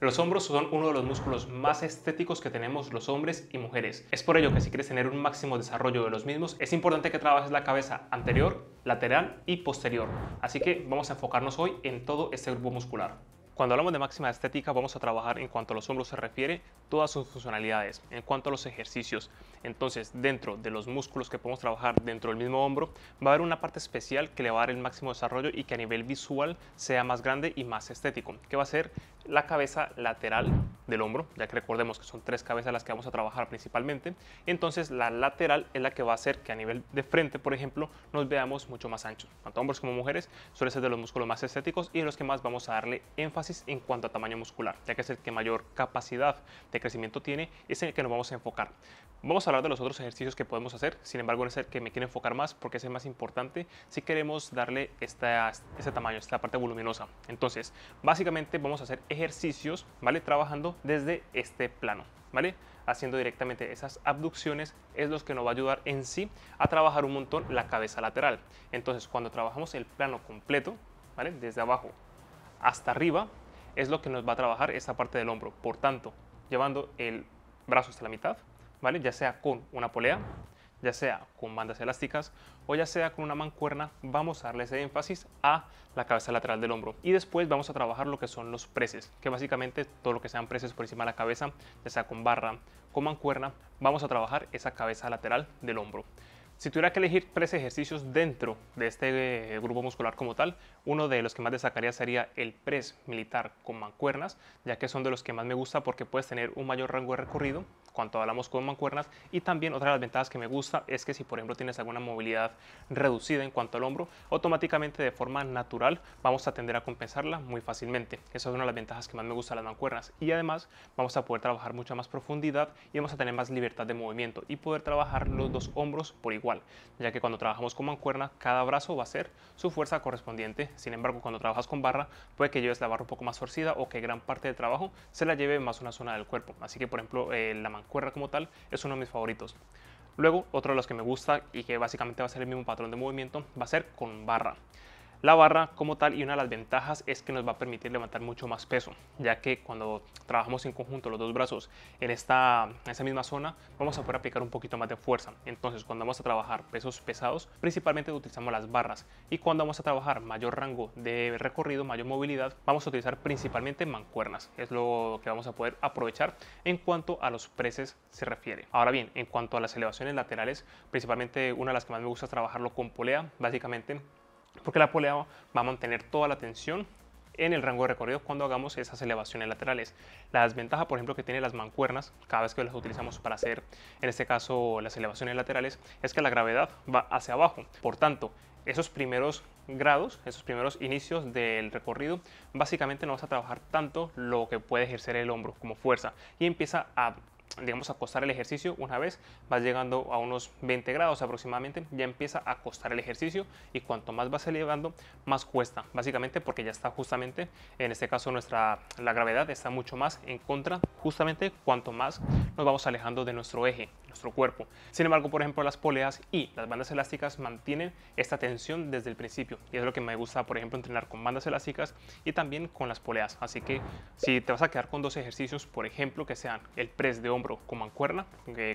Los hombros son uno de los músculos más estéticos que tenemos los hombres y mujeres. Es por ello que si quieres tener un máximo desarrollo de los mismos, es importante que trabajes la cabeza anterior, lateral y posterior. Así que vamos a enfocarnos hoy en todo este grupo muscular. Cuando hablamos de máxima estética vamos a trabajar en cuanto a los hombros se refiere todas sus funcionalidades, en cuanto a los ejercicios. Entonces dentro de los músculos que podemos trabajar dentro del mismo hombro va a haber una parte especial que le va a dar el máximo desarrollo y que a nivel visual sea más grande y más estético, que va a ser la cabeza lateral del hombro, ya que recordemos que son tres cabezas las que vamos a trabajar principalmente. Entonces la lateral es la que va a hacer que a nivel de frente, por ejemplo, nos veamos mucho más anchos. Tanto hombres como mujeres suele ser de los músculos más estéticos y de los que más vamos a darle énfasis en cuanto a tamaño muscular, ya que es el que mayor capacidad de crecimiento tiene, es el que nos vamos a enfocar. Vamos a hablar de los otros ejercicios que podemos hacer, sin embargo es el que me quiero enfocar más porque es el más importante si queremos darle este tamaño, esta parte voluminosa. Entonces, básicamente vamos a hacer ejercicios, ¿vale? Trabajando desde este plano, ¿vale? Haciendo directamente esas abducciones es lo que nos va a ayudar en sí a trabajar un montón la cabeza lateral. Entonces, cuando trabajamos el plano completo, ¿vale? Desde abajo hasta arriba, es lo que nos va a trabajar esta parte del hombro. Por tanto, llevando el brazo hasta la mitad, ¿vale? Ya sea con una polea, ya sea con bandas elásticas o ya sea con una mancuerna, vamos a darle ese énfasis a la cabeza lateral del hombro. Y después vamos a trabajar lo que son los preses, que básicamente todo lo que sean preses por encima de la cabeza, ya sea con barra, con mancuerna, vamos a trabajar esa cabeza lateral del hombro. Si tuviera que elegir tres ejercicios dentro de este grupo muscular como tal, uno de los que más destacaría sería el press militar con mancuernas, ya que son de los que más me gusta porque puedes tener un mayor rango de recorrido cuando hablamos con mancuernas. Y también otra de las ventajas que me gusta es que si por ejemplo tienes alguna movilidad reducida en cuanto al hombro, automáticamente de forma natural vamos a tender a compensarla muy fácilmente. Esa es una de las ventajas que más me gusta de las mancuernas, y además vamos a poder trabajar mucha más profundidad y vamos a tener más libertad de movimiento y poder trabajar los dos hombros por igual, ya que cuando trabajamos con mancuerna cada brazo va a ser su fuerza correspondiente. Sin embargo, cuando trabajas con barra puede que lleves la barra un poco más torcida o que gran parte del trabajo se la lleve más una zona del cuerpo. Así que por ejemplo la mancuerna como tal es uno de mis favoritos. Luego otro de los que me gusta y que básicamente va a ser el mismo patrón de movimiento va a ser con barra. La barra como tal, y una de las ventajas es que nos va a permitir levantar mucho más peso, ya que cuando trabajamos en conjunto los dos brazos en esa misma zona vamos a poder aplicar un poquito más de fuerza. Entonces cuando vamos a trabajar pesos pesados principalmente utilizamos las barras, y cuando vamos a trabajar mayor rango de recorrido, mayor movilidad, vamos a utilizar principalmente mancuernas. Es lo que vamos a poder aprovechar en cuanto a los preses se refiere. Ahora bien, en cuanto a las elevaciones laterales, principalmente una de las que más me gusta es trabajarlo con polea, básicamente porque la polea va a mantener toda la tensión en el rango de recorrido cuando hagamos esas elevaciones laterales. La desventaja, por ejemplo, que tiene las mancuernas cada vez que las utilizamos para hacer, en este caso, las elevaciones laterales, es que la gravedad va hacia abajo. Por tanto, esos primeros grados, esos primeros inicios del recorrido, básicamente no vas a trabajar tanto lo que puede ejercer el hombro como fuerza, y empieza a costar el ejercicio. Una vez vas llegando a unos 20 grados aproximadamente, ya empieza a costar el ejercicio, y cuanto más vas elevando, más cuesta, básicamente porque ya está justamente, en este caso la gravedad está mucho más en contra, justamente cuanto más nos vamos alejando de nuestro eje, nuestro cuerpo. Sin embargo, por ejemplo, las poleas y las bandas elásticas mantienen esta tensión desde el principio, y es lo que me gusta, por ejemplo, entrenar con bandas elásticas y también con las poleas. Así que si te vas a quedar con dos ejercicios, por ejemplo, que sean el press de hombro con mancuerna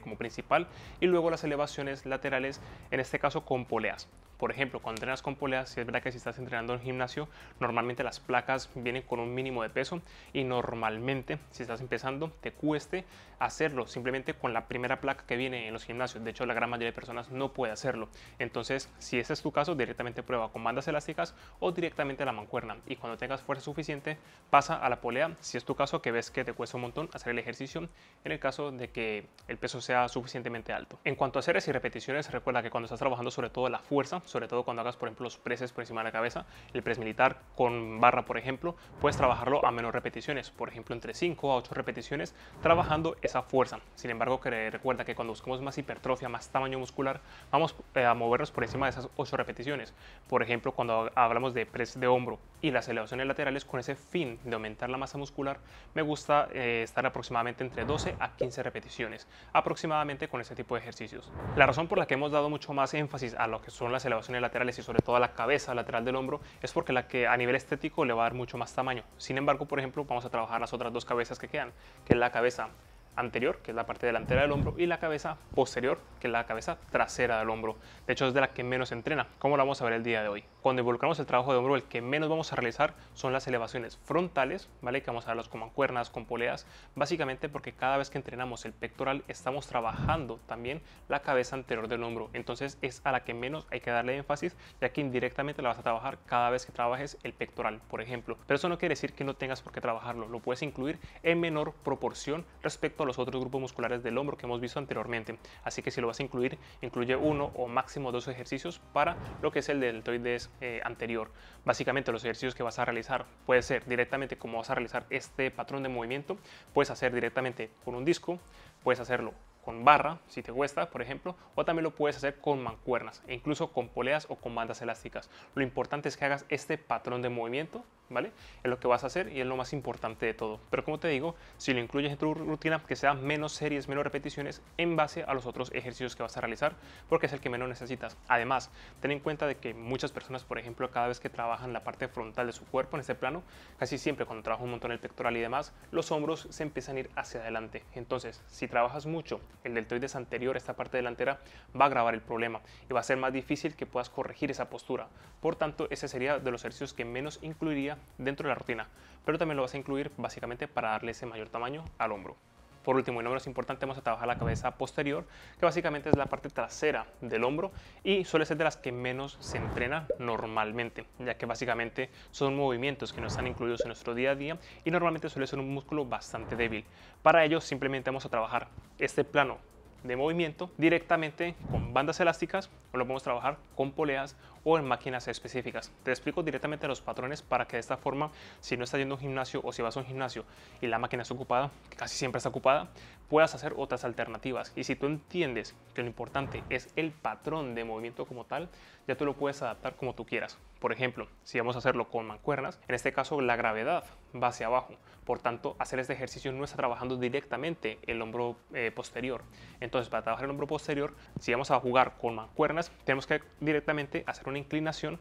como principal, y luego las elevaciones laterales, en este caso con poleas. Por ejemplo, cuando entrenas con poleas, si es verdad que si estás entrenando en gimnasio, normalmente las placas vienen con un mínimo de peso, y normalmente si estás empezando te cueste hacerlo simplemente con la primera placa que viene en los gimnasios. De hecho, la gran mayoría de personas no puede hacerlo. Entonces, si ese es tu caso, directamente prueba con bandas elásticas o directamente la mancuerna, y cuando tengas fuerza suficiente pasa a la polea, si es tu caso que ves que te cuesta un montón hacer el ejercicio, en el caso de que el peso sea suficientemente alto. En cuanto a series y repeticiones, recuerda que cuando estás trabajando sobre todo la fuerza, sobre todo cuando hagas por ejemplo los presses por encima de la cabeza, el press militar con barra por ejemplo, puedes trabajarlo a menos repeticiones, por ejemplo entre 5 a 8 repeticiones trabajando esa fuerza. Sin embargo, recuerda que cuando buscamos más hipertrofia, más tamaño muscular, vamos a movernos por encima de esas 8 repeticiones. Por ejemplo, cuando hablamos de press de hombro y las elevaciones laterales, con ese fin de aumentar la masa muscular, me gusta estar aproximadamente entre 12 a 15 repeticiones aproximadamente con este tipo de ejercicios. La razón por la que hemos dado mucho más énfasis a lo que son las elevaciones elevaciones laterales y sobre todo a la cabeza lateral del hombro es porque la que a nivel estético le va a dar mucho más tamaño. Sin embargo, por ejemplo, vamos a trabajar las otras dos cabezas que quedan, que es la cabeza anterior, que es la parte delantera del hombro, y la cabeza posterior, que es la cabeza trasera del hombro. De hecho, es de la que menos se entrena, como lo vamos a ver el día de hoy. Cuando involucramos el trabajo de hombro, el que menos vamos a realizar son las elevaciones frontales, ¿vale? Que vamos a verlos con mancuernas, con poleas, básicamente porque cada vez que entrenamos el pectoral estamos trabajando también la cabeza anterior del hombro. Entonces es a la que menos hay que darle énfasis, ya que indirectamente la vas a trabajar cada vez que trabajes el pectoral, por ejemplo. Pero eso no quiere decir que no tengas por qué trabajarlo, lo puedes incluir en menor proporción respecto a los otros grupos musculares del hombro que hemos visto anteriormente. Así que si lo vas a incluir, incluye uno o máximo dos ejercicios para lo que es el deltoides anterior. Básicamente los ejercicios que vas a realizar puede ser directamente como vas a realizar este patrón de movimiento, puedes hacer directamente con un disco, puedes hacerlo con barra, si te cuesta, por ejemplo, o también lo puedes hacer con mancuernas, e incluso con poleas o con bandas elásticas. Lo importante es que hagas este patrón de movimiento, ¿vale? Es lo que vas a hacer y es lo más importante de todo. Pero como te digo, si lo incluyes en tu rutina, que sea menos series, menos repeticiones en base a los otros ejercicios que vas a realizar, porque es el que menos necesitas. Además, ten en cuenta de que muchas personas, por ejemplo, cada vez que trabajan la parte frontal de su cuerpo en este plano, casi siempre cuando trabajan un montón el pectoral y demás, los hombros se empiezan a ir hacia adelante. Entonces, si trabajas mucho el deltoides anterior, esta parte delantera, va a agravar el problema y va a ser más difícil que puedas corregir esa postura. Por tanto, ese sería de los ejercicios que menos incluiría dentro de la rutina, pero también lo vas a incluir básicamente para darle ese mayor tamaño al hombro. Por último y no menos importante, vamos a trabajar la cabeza posterior, que básicamente es la parte trasera del hombro y suele ser de las que menos se entrena normalmente, ya que básicamente son movimientos que no están incluidos en nuestro día a día y normalmente suele ser un músculo bastante débil. Para ello simplemente vamos a trabajar este plano de movimiento directamente con bandas elásticas, o lo podemos trabajar con poleas o en máquinas específicas. Te explico directamente los patrones para que de esta forma, si no estás yendo a un gimnasio o si vas a un gimnasio y la máquina está ocupada, que casi siempre está ocupada, puedas hacer otras alternativas. Y si tú entiendes que lo importante es el patrón de movimiento como tal, ya tú lo puedes adaptar como tú quieras. Por ejemplo, si vamos a hacerlo con mancuernas, en este caso la gravedad va hacia abajo. Por tanto, hacer este ejercicio no está trabajando directamente el hombro posterior. Entonces, para trabajar el hombro posterior, si vamos a jugar con mancuernas, tenemos que directamente hacer una inclinación,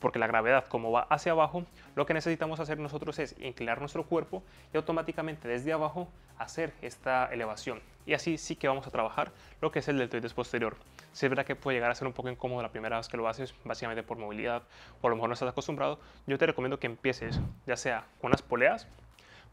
porque la gravedad, como va hacia abajo, lo que necesitamos hacer nosotros es inclinar nuestro cuerpo y automáticamente desde abajo hacer esta elevación. Y así sí que vamos a trabajar lo que es el deltoides posterior. Si es verdad que puede llegar a ser un poco incómodo la primera vez que lo haces, básicamente por movilidad, o a lo mejor no estás acostumbrado, yo te recomiendo que empieces ya sea con unas poleas,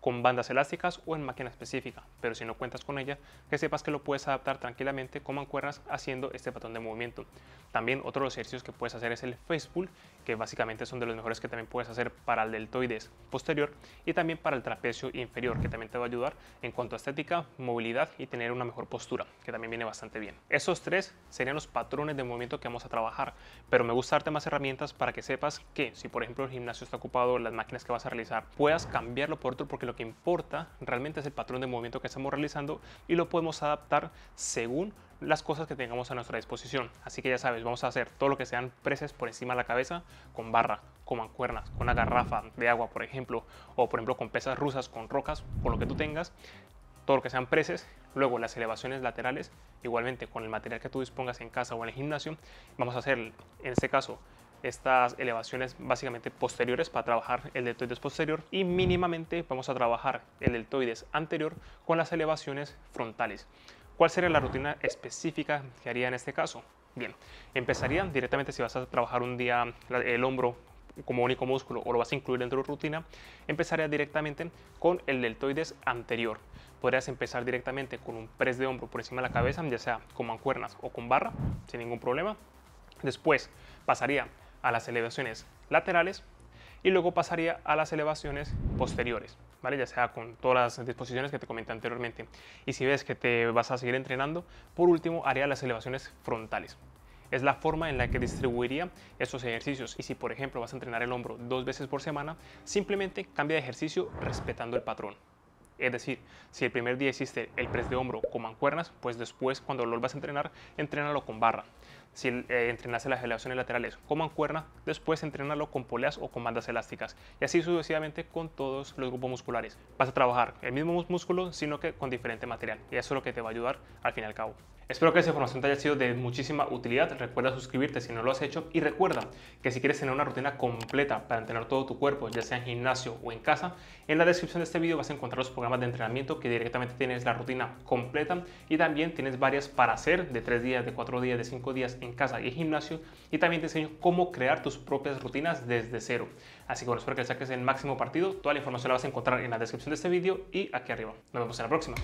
con bandas elásticas o en máquina específica, pero si no cuentas con ella, que sepas que lo puedes adaptar tranquilamente con mancuernas haciendo este patrón de movimiento. También otro de los ejercicios que puedes hacer es el face pull, que básicamente son de los mejores que también puedes hacer para el deltoides posterior y también para el trapecio inferior, que también te va a ayudar en cuanto a estética, movilidad y tener una mejor postura, que también viene bastante bien. Esos tres serían los patrones de movimiento que vamos a trabajar, pero me gusta darte más herramientas para que sepas que si por ejemplo el gimnasio está ocupado, las máquinas que vas a realizar, puedas cambiarlo por otro, porque lo que importa realmente es el patrón de movimiento que estamos realizando y lo podemos adaptar según las cosas que tengamos a nuestra disposición. Así que ya sabes, vamos a hacer todo lo que sean preses por encima de la cabeza con barra, con mancuernas, con una garrafa de agua, por ejemplo, o por ejemplo con pesas rusas, con rocas, con lo que tú tengas, todo lo que sean preses. Luego las elevaciones laterales, igualmente con el material que tú dispongas en casa o en el gimnasio. Vamos a hacer, en este caso, estas elevaciones básicamente posteriores para trabajar el deltoides posterior y mínimamente vamos a trabajar el deltoides anterior con las elevaciones frontales. ¿Cuál sería la rutina específica que haría en este caso? Bien, empezaría directamente si vas a trabajar un día el hombro como único músculo o lo vas a incluir dentro de tu rutina, empezaría directamente con el deltoides anterior. Podrías empezar directamente con un press de hombro por encima de la cabeza, ya sea con mancuernas o con barra, sin ningún problema. Después pasaría a las elevaciones laterales y luego pasaría a las elevaciones posteriores, ¿vale? Ya sea con todas las disposiciones que te comenté anteriormente. Y si ves que te vas a seguir entrenando, por último haría las elevaciones frontales. Es la forma en la que distribuiría estos ejercicios. Y si por ejemplo vas a entrenar el hombro 2 veces por semana, simplemente cambia de ejercicio respetando el patrón. Es decir, si el primer día hiciste el press de hombro con mancuernas, pues después cuando lo vuelvas a entrenar, entrénalo con barra. Si entrenaste las elevaciones laterales con mancuerna, después entrénalo con poleas o con bandas elásticas. Y así sucesivamente con todos los grupos musculares. Vas a trabajar el mismo músculo, sino que con diferente material. Y eso es lo que te va a ayudar al fin y al cabo. Espero que esa información te haya sido de muchísima utilidad. Recuerda suscribirte si no lo has hecho y recuerda que si quieres tener una rutina completa para entrenar todo tu cuerpo, ya sea en gimnasio o en casa, en la descripción de este video vas a encontrar los programas de entrenamiento que directamente tienes la rutina completa y también tienes varias para hacer de 3 días, de 4 días, de 5 días en casa y en gimnasio, y también te enseño cómo crear tus propias rutinas desde cero. Así que bueno, espero que le saques el máximo partido. Toda la información la vas a encontrar en la descripción de este video y aquí arriba. Nos vemos en la próxima.